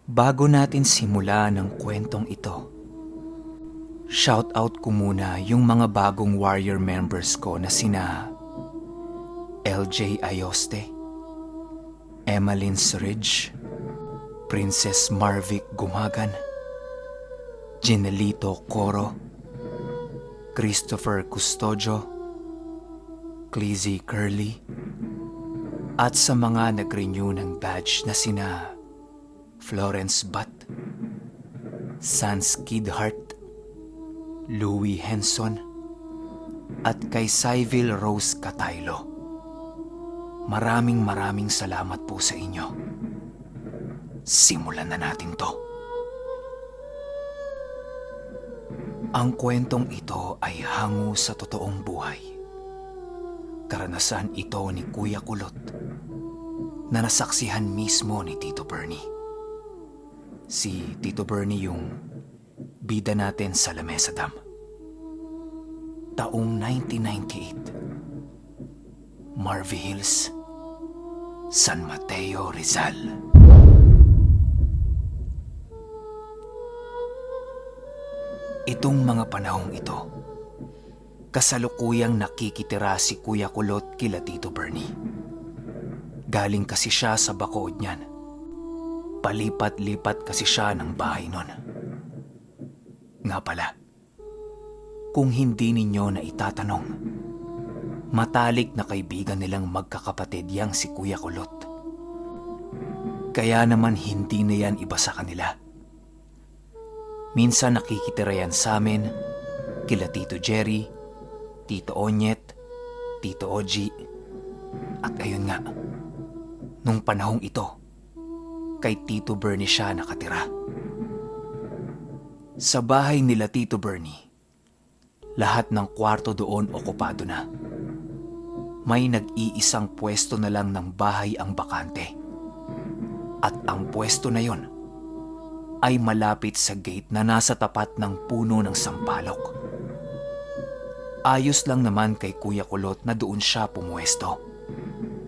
Bago natin simulan ang kwentong ito, shoutout ko muna yung mga bagong warrior members ko na sina LJ Ayoste, Emmeline Surridge, Princess Marvic Gumagan, Ginelito Coro, Christopher Custodio, Clizzy Curly, at sa mga nag-renew ng badge na sina Florence Bat, Sans Kidhart, Louis Henson, at kay Syville Rose Cataylo. Maraming salamat po sa inyo. Simulan na natin to. Ang kwentong ito ay hango sa totoong buhay. Karanasan ito ni Kuya Kulot na nasaksihan mismo ni Tito Bernie. Si Tito Bernie yung bida natin sa Lamesa Dam. Taong 1998, Marvy Hills, San Mateo, Rizal. Itong mga panahong ito, kasalukuyang nakikitira si Kuya Kulot kila Tito Bernie. Galing kasi siya sa Bacood niyan. Palipat-lipat kasi siya ng bahay nun. Nga pala, kung hindi ninyo na itatanong, matalik na kaibigan nilang magkakapatid yang si Kuya Kulot. Kaya naman hindi na yan iba sa kanila. Minsan nakikitira yan sa amin, kila Tito Jerry, Tito Onyet, Tito Oji, at ayun nga, nung panahong ito, kay Tito Bernie siya nakatira. Sa bahay nila Tito Bernie, lahat ng kwarto doon okupado na. May nag-iisang pwesto na lang ng bahay ang bakante. At ang pwesto na yon ay malapit sa gate na nasa tapat ng puno ng sampalok. Ayos lang naman kay Kuya Kulot na doon siya pumuesto.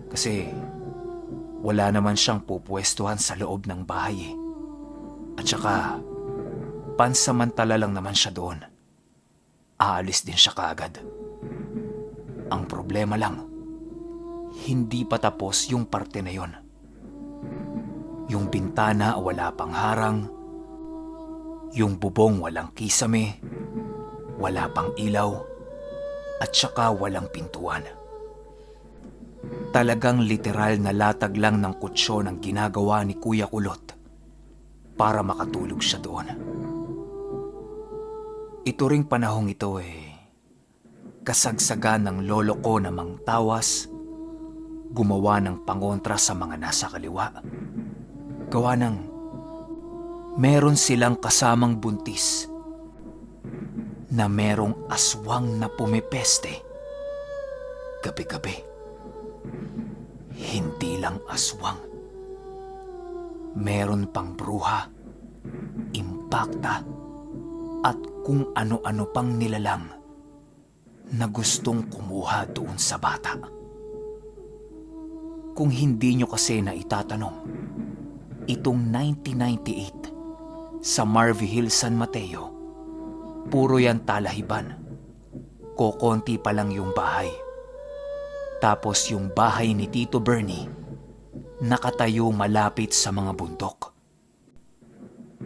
Kasi wala naman siyang pupwestuhan sa loob ng bahay eh. At saka, pansamantala lang naman siya doon. Aalis din siya kaagad. Ang problema lang, hindi pa tapos yung parte na yon. Yung bintana wala pang harang, yung bubong walang kisame, wala pang ilaw, at saka walang pintuan. Talagang literal na latag lang ng kutsyon ang ginagawa ni Kuya Kulot para makatulog siya doon. Ito ring panahong ito kasagsagan ng lolo ko na Mang Tawas, gumawa ng pangontra sa mga nasa kaliwa. Gawa ng meron silang kasamang buntis na merong aswang na pumipeste gabi-gabi. Hindi lang aswang. Meron pang bruha, impakta, at kung ano-ano pang nilalang na gustong kumuha doon sa bata. Kung hindi nyo kasi na itatanong, itong 1998 sa Marvy Hills, San Mateo, puro yan talahiban. Kokonti pa lang yung bahay. Tapos yung bahay ni Tito Bernie, nakatayo malapit sa mga bundok.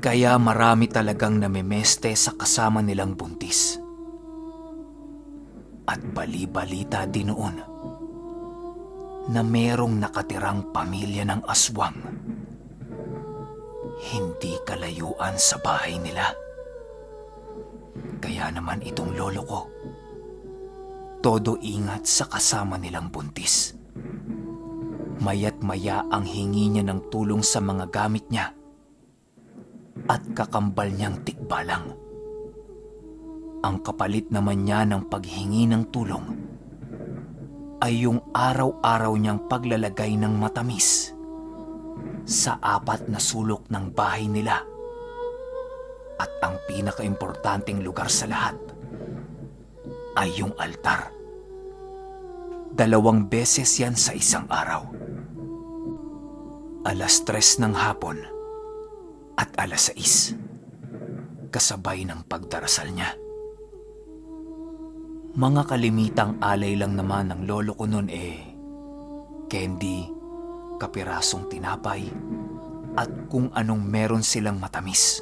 Kaya marami talagang namemeste sa kasama nilang buntis. At bali-balita din noon na merong nakatirang pamilya ng aswang. Hindi kalayuan sa bahay nila. Kaya naman itong lolo ko, todo ingat sa kasama nilang buntis. Maya't maya ang hingi niya ng tulong sa mga gamit niya at kakambal niyang tikbalang. Ang kapalit naman niya ng paghingi ng tulong ay yung araw-araw niyang paglalagay ng matamis sa 4 na sulok ng bahay nila. At ang pinakaimportanteng lugar sa lahat ay yung altar. 2 beses yan sa isang araw. 3:00 ng hapon at 6:00, kasabay ng pagdarasal niya. Mga kalimitang alay lang naman ng lolo ko noon candy, kapirasong tinapay, at kung anong meron silang matamis.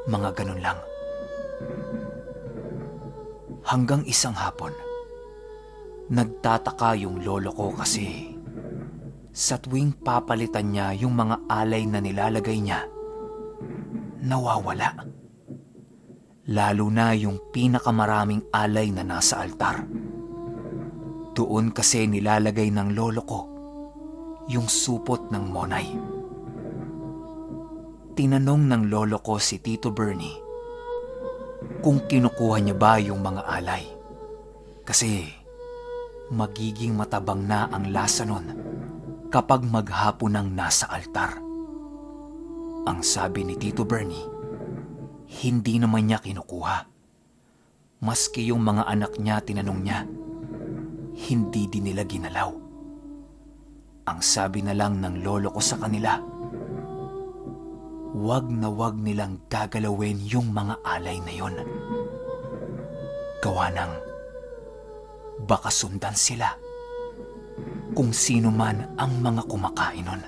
Mga ganun lang. Hanggang isang hapon, nagtataka yung lolo ko kasi sa tuwing papalitan niya yung mga alay na nilalagay niya, nawawala. Lalo na yung pinakamaraming alay na nasa altar. Doon kasi nilalagay ng lolo ko yung supot ng monay. Tinanong ng lolo ko si Tito Bernie kung kinukuha niya ba yung mga alay. Kasi magiging matabang na ang lasa nun kapag maghapon nang nasa altar. Ang sabi ni Tito Bernie, hindi naman niya kinukuha. Maski yung mga anak niya tinanong niya, hindi din nila ginalaw. Ang sabi na lang ng lolo ko sa kanila, wag na wag nilang gagalawin yung mga alay na yon. Gawa ng baka sundan sila kung sino man ang mga kumakain nun.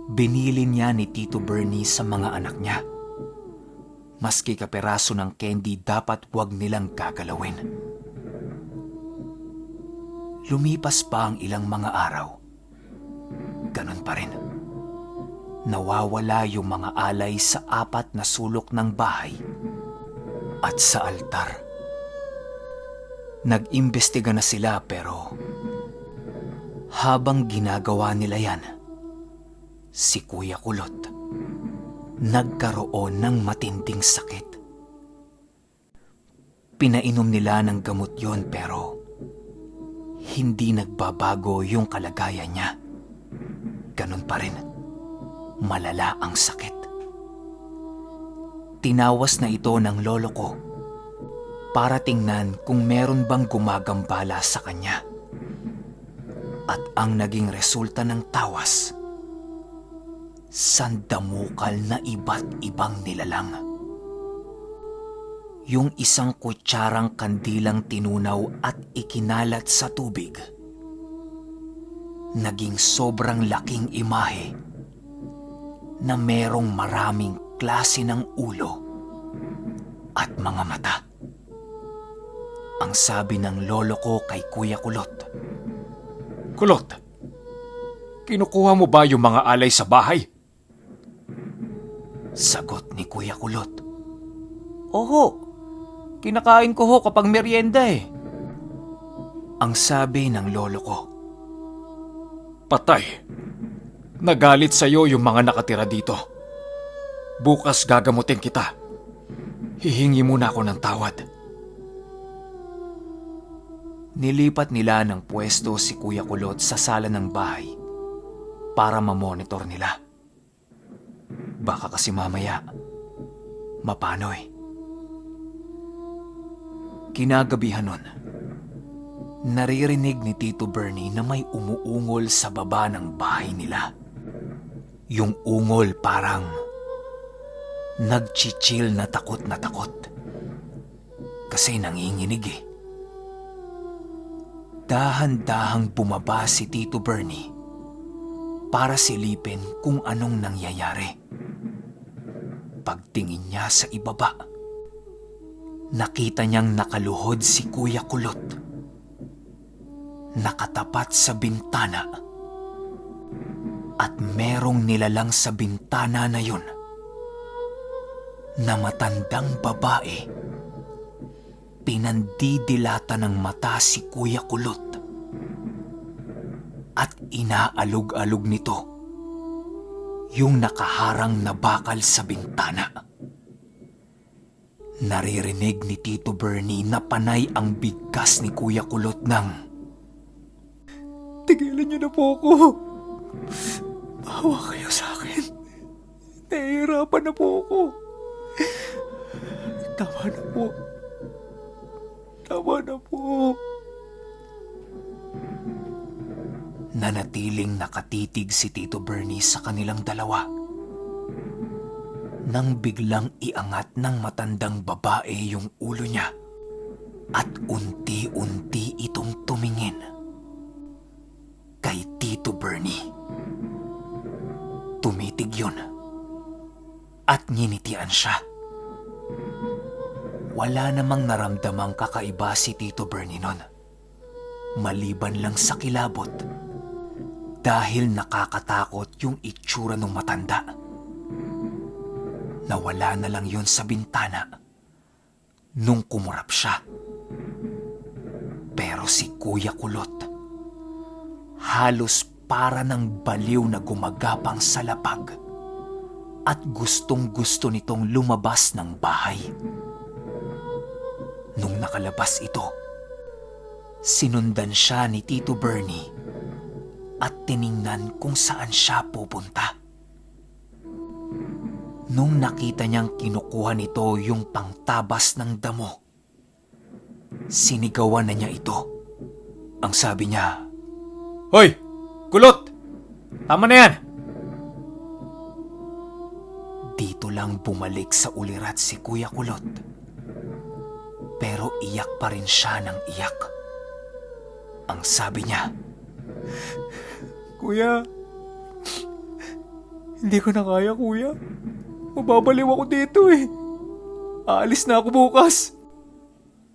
Binili niya ni Tito Bernie sa mga anak niya. Maski kaperaso ng candy dapat wag nilang gagalawin. Lumipas pa ang ilang mga araw. Ganun pa rin. Nawawala yung mga alay sa 4 na sulok ng bahay at sa altar. Nag-imbestiga na sila pero habang ginagawa nila yan, si Kuya Kulot nagkaroon ng matinding sakit. Pinainom nila ng gamot yon pero hindi nagbabago yung kalagayan niya. Ganun pa rin, malala ang sakit. Tinawas na ito ng lolo ko para tingnan kung meron bang gumagambala sa kanya. At ang naging resulta ng tawas, sandamukal na iba't ibang nilalang. Yung isang kutsarang kandilang tinunaw at ikinalat sa tubig, naging sobrang laking imahe na merong maraming klase ng ulo at mga mata. Ang sabi ng lolo ko kay Kuya Kulot, Kulot, kinukuha mo ba yung mga alay sa bahay? Sagot ni Kuya Kulot, "Oho, kinakain ko ho kapag merienda eh." Ang sabi ng lolo ko, Patay. Nagalit sa'yo yung mga nakatira dito. Bukas gagamutin kita. Hihingi muna ako ng tawad. Nilipat nila ng pwesto si Kuya Kulot sa sala ng bahay para mamonitor nila. Baka kasi mamaya, mapanoy. Kinagabihan nun, naririnig ni Tito Bernie na may umuungol sa baba ng bahay nila. Yung ungol parang nagchichil na takot kasi nanginginig eh. Dahan-dahang bumaba si Tito Bernie para silipin kung anong nangyayari. Pagtingin niya sa ibaba, nakita niyang nakaluhod si Kuya Kulot, nakatapat sa bintana, at merong nilalang sa bintana na yun na matandang babae. Pinandidilata ng mata si Kuya Kulot at inaalog-alog nito yung nakaharang na bakal sa bintana. Naririnig ni Tito Bernie na panay ang bigkas ni Kuya Kulot ng, Tigilan niyo na po ako. Bawa kayo sa akin. Nahihirapan na po ako. Tama na po. Tama na po. Nanatiling nakatitig si Tito Bernie sa kanilang dalawa. Nang biglang iangat ng matandang babae yung ulo niya at unti-unti itong tumingin kay Tito Bernie. Tumitig yun at nginitian siya. Wala namang naramdamang kakaiba si Tito Bernie nun, maliban lang sa kilabot dahil nakakatakot yung itsura ng matanda. Nawala na lang yun sa bintana nung kumurap siya. Pero si Kuya Kulot, halos para ng baliw na gumagapang sa lapag at gustong-gusto nitong lumabas ng bahay. Nung nakalabas ito, sinundan siya ni Tito Bernie at tiningnan kung saan siya pupunta. Nung nakita niyang kinukuha nito yung pangtabas ng damo, sinigawan na niya ito. Ang sabi niya, Hoy! Kulot! Tama na yan! dito lang bumalik sa ulirat si Kuya Kulot. Pero iyak pa rin siya ng iyak. Ang sabi niya, Kuya, hindi ko na kaya, kuya. Mababaliw ako dito eh. Aalis na ako bukas.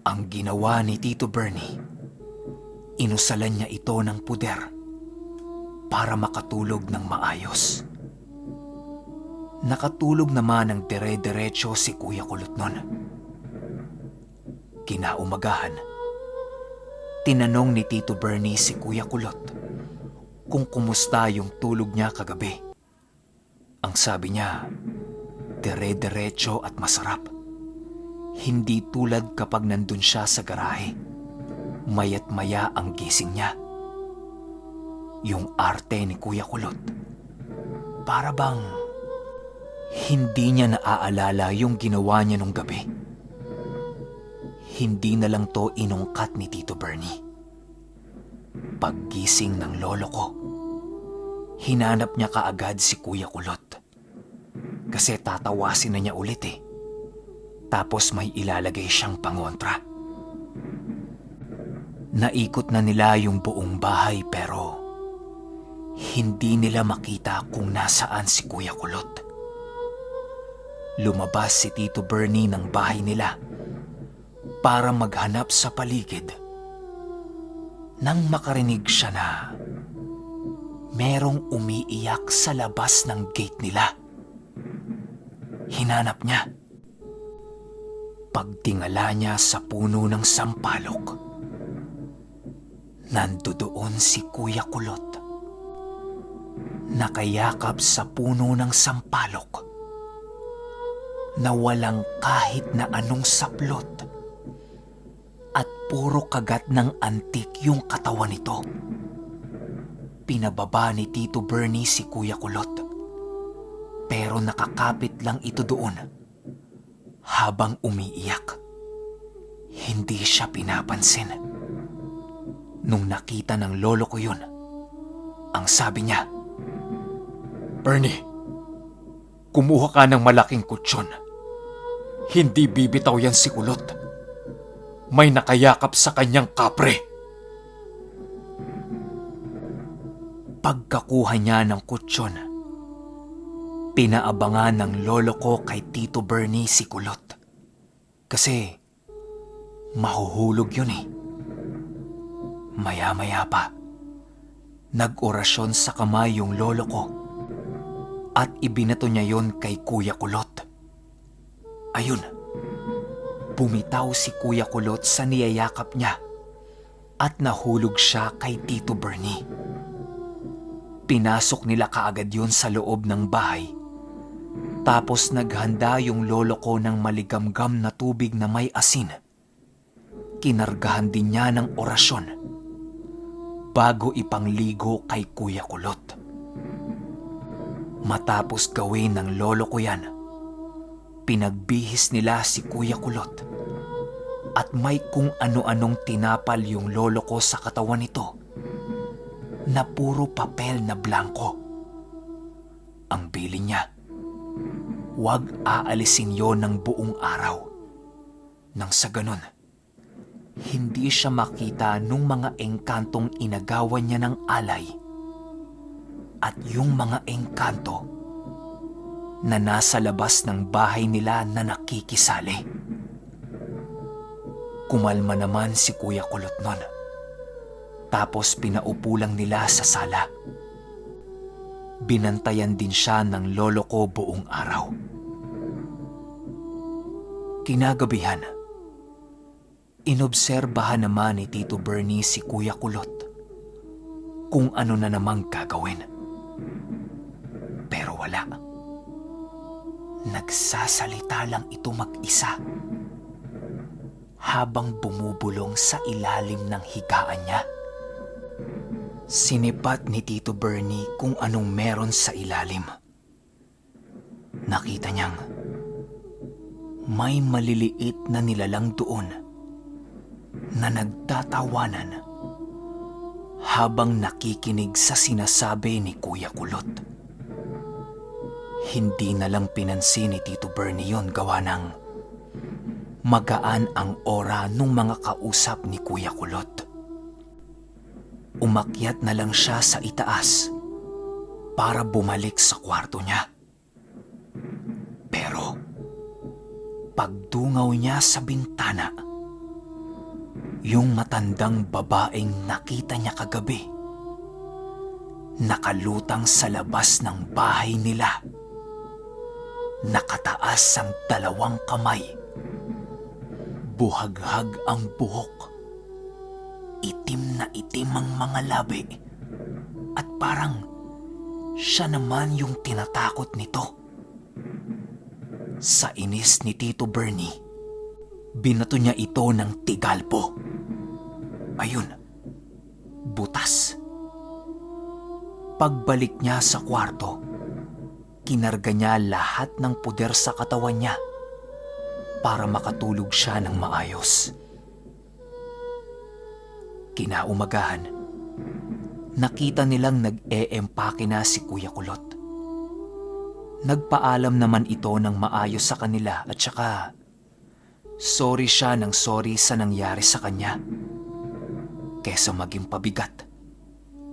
ang ginawa ni Tito Bernie, inusalan niya ito ng puder para makatulog ng maayos. Nakatulog naman ng dire-diretso si Kuya Kulot nun. Kinaumagahan, tinanong ni Tito Bernie si Kuya Kulot kung kumusta yung tulog niya kagabi. Ang sabi niya, dire-diretso at masarap. Hindi tulad kapag nandun siya sa garahe. Maya't maya ang gising niya. Yung arte ni Kuya Kulot, para bang hindi niya naaalala yung ginawa niya nung gabi. Hindi na lang to inungkat ni Tito Bernie. Paggising ng lolo ko, hinanap niya kaagad si Kuya Kulot. Kasi tatawasin na niya ulit eh. Tapos may ilalagay siyang pangontra. Naikot na nila yung buong bahay pero hindi nila makita kung nasaan si Kuya Kulot. Lumabas si Tito Bernie ng bahay nila para maghanap sa paligid. Nang makarinig siya na merong umiiyak sa labas ng gate nila. Hinanap niya. Pagtingala niya sa puno ng sampalok, nandoon si Kuya Kulot. Nakayakap sa puno ng sampalok na walang kahit na anong saplot at puro kagat ng antik yung katawan nito. Pinababa ni Tito Bernie si Kuya Kulot, pero nakakapit lang ito doon. Habang umiiyak, hindi siya pinapansin. Nung nakita ng lolo ko yun, ang sabi niya, Bernie, kumuha ka ng malaking kutsyon. Hindi bibitaw yan si Kulot. May nakayakap sa kanyang kapre. Pagkakuha niya ng kutsyon, pinaabangan ng lolo ko kay Tito Bernie si Kulot. Kasi mahuhulog yun eh. Maya-maya pa, nag-orasyon sa kamay yung lolo ko at ibinato niya yon kay Kuya Kulot. Ayun, bumitaw si Kuya Kulot sa niyayakap niya at nahulog siya kay Tito Bernie. Pinasok nila kaagad yun sa loob ng bahay. Tapos naghanda yung lolo ko ng maligamgam na tubig na may asin. Kinargahan din niya ng orasyon bago ipangligo kay Kuya Kulot. Matapos gawin ng lolo ko yan, pinagbihis nila si Kuya Kulot at may kung ano-anong tinapal yung lolo ko sa katawan nito na puro papel na blanko. Ang bilin niya, huwag aalisin yon ng buong araw. Nang sa ganun, hindi siya makita nung mga engkantong inagawan niya ng alay at yung mga engkanto na nasa labas ng bahay nila na nakikisali. Kumalma naman si Kuya Kulot nun. Tapos pinaupo lang nila sa sala. Binantayan din siya ng lolo ko buong araw. Kinagabihan, inobserbahan naman ni Tito Bernie si Kuya Kulot kung ano na namang gagawin. Pero wala. Nagsasalita lang ito mag-isa habang bumubulong sa ilalim ng higaan niya. Sinipat ni Tito Bernie kung anong meron sa ilalim. Nakita niyang may maliliit na nilalang doon na nagtatawanan habang nakikinig sa sinasabi ni Kuya Kulot. Hindi na lang pinansin ni Tito Bernie yon gawa ng magaan ang aura nung mga kausap ni Kuya Kulot. Umakyat na lang siya sa itaas para bumalik sa kwarto niya. Pero pagdungaw niya sa bintana, yung matandang babaeng nakita niya kagabi, nakalutang sa labas ng bahay nila. Nakataas ang 2 kamay. Buhaghag ang buhok. Itim na itim ang mga labi. At parang siya naman yung tinatakot nito. Sa inis ni Tito Bernie, binato niya ito ng tigalpo. Ayun, butas. Pagbalik niya sa kwarto, kinarga niya lahat ng puder sa katawan niya para makatulog siya ng maayos. Kinaumagahan, nakita nilang nag-eempake na si Kuya Kulot. Nagpaalam naman ito ng maayos sa kanila at saka sorry siya ng sorry sa nangyari sa kanya. Kesa maging pabigat,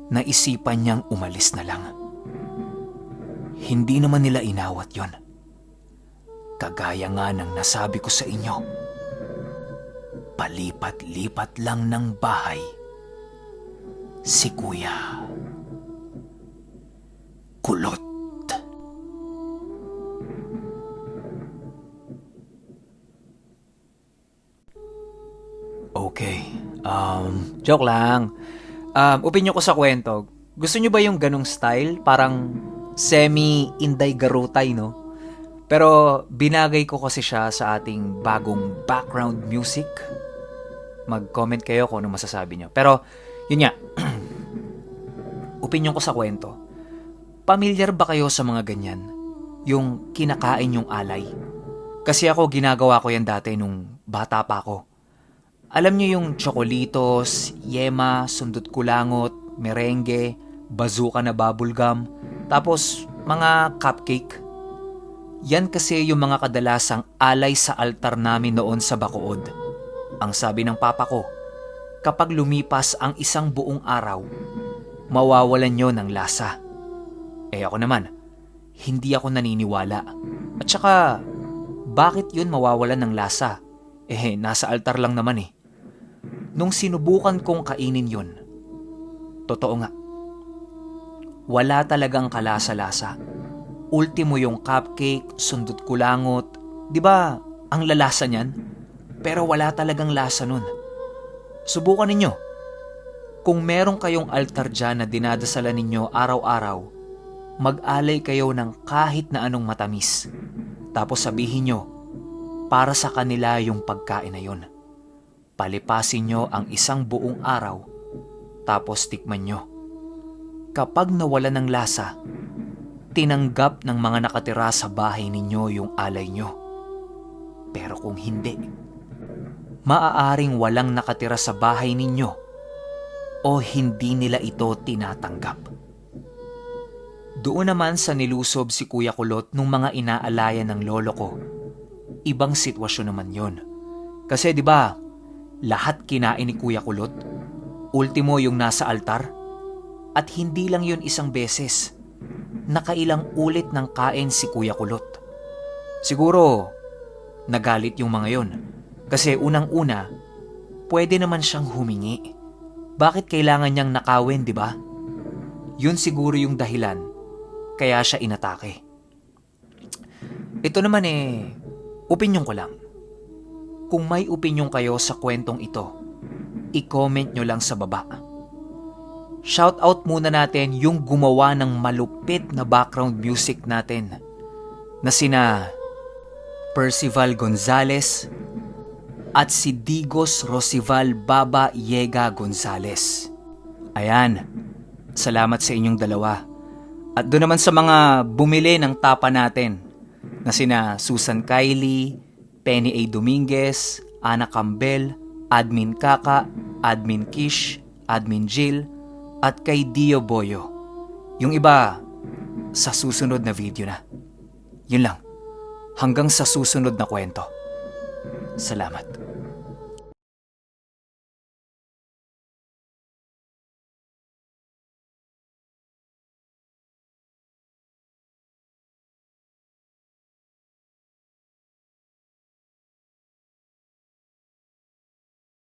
naisipan niyang umalis na lang. Hindi naman nila inawat yon. Kagaya nga ng nasabi ko sa inyo, palipat-lipat lang ng bahay si Kuya Kulot. Okay, Joke lang. Opinyon ko sa kwento, gusto nyo ba yung ganong style? Parang semi-Inday Garutay, no? Pero binagay ko kasi siya sa ating bagong background music. Mag-comment kayo kung ano masasabi nyo. Pero, yun nga. Opinyon ko sa kwento. Pamilyar ba kayo sa mga ganyan? Yung kinakain yung alay? Kasi ako ginagawa ko yan dati nung bata pa ako. Alam nyo yung tsokolitos, yema, sundot kulangot, merengue, bazooka na bubblegum, tapos mga cupcake. Yan kasi yung mga kadalasang alay sa altar namin noon sa Bacood. Ang sabi ng papa ko, kapag lumipas ang isang buong araw, mawawalan nyo ng lasa. Eh ako naman, hindi ako naniniwala. At saka, bakit yun mawawalan ng lasa? Eh, nasa altar lang naman eh. Nung sinubukan kong kainin yun, totoo nga, wala talagang kalasa-lasa. Ultimo yung cupcake, sundot kulangot, di ba ang lalasa niyan? Pero wala talagang lasa nun. Subukan ninyo. Kung meron kayong altar dyan na dinadasalan ninyo araw-araw, mag-alay kayo ng kahit na anong matamis. Tapos sabihin nyo, para sa kanila yung pagkain na yun. Palipasin nyo ang isang buong araw, tapos tikman nyo. Kapag nawala ng lasa, tinanggap ng mga nakatira sa bahay ninyo yung alay nyo. Pero kung hindi, maaaring walang nakatira sa bahay ninyo o hindi nila ito tinatanggap. Doon naman sa nilusob si Kuya Kulot nung mga inaalayan ng lolo ko, ibang sitwasyon naman yon. Kasi 'di ba, lahat kinain ni Kuya Kulot, ultimo yung nasa altar, at hindi lang yun isang beses. Nakailang ulit ng kain si Kuya Kulot. Siguro, nagalit yung mga yon. Kasi unang-una, pwede naman siyang humingi. Bakit kailangan niyang nakawin, di ba? Yun siguro yung dahilan kaya siya inatake. Ito naman opinyon ko lang. Kung may opinyon kayo sa kwentong ito, i-comment nyo lang sa baba. Shoutout muna natin yung gumawa ng malupit na background music natin na sina Percival Gonzales at si Digos Rosival Baba Yega Gonzales. Ayan, salamat sa inyong dalawa. At doon naman sa mga bumili ng tapa natin na sina Susan Kylie, Penny A. Dominguez, Ana Campbell, Admin Kaka, Admin Kish, Admin Jill, at kay Dio Boyo. Yung iba, sa susunod na video na. Yun lang. Hanggang sa susunod na kwento. Salamat.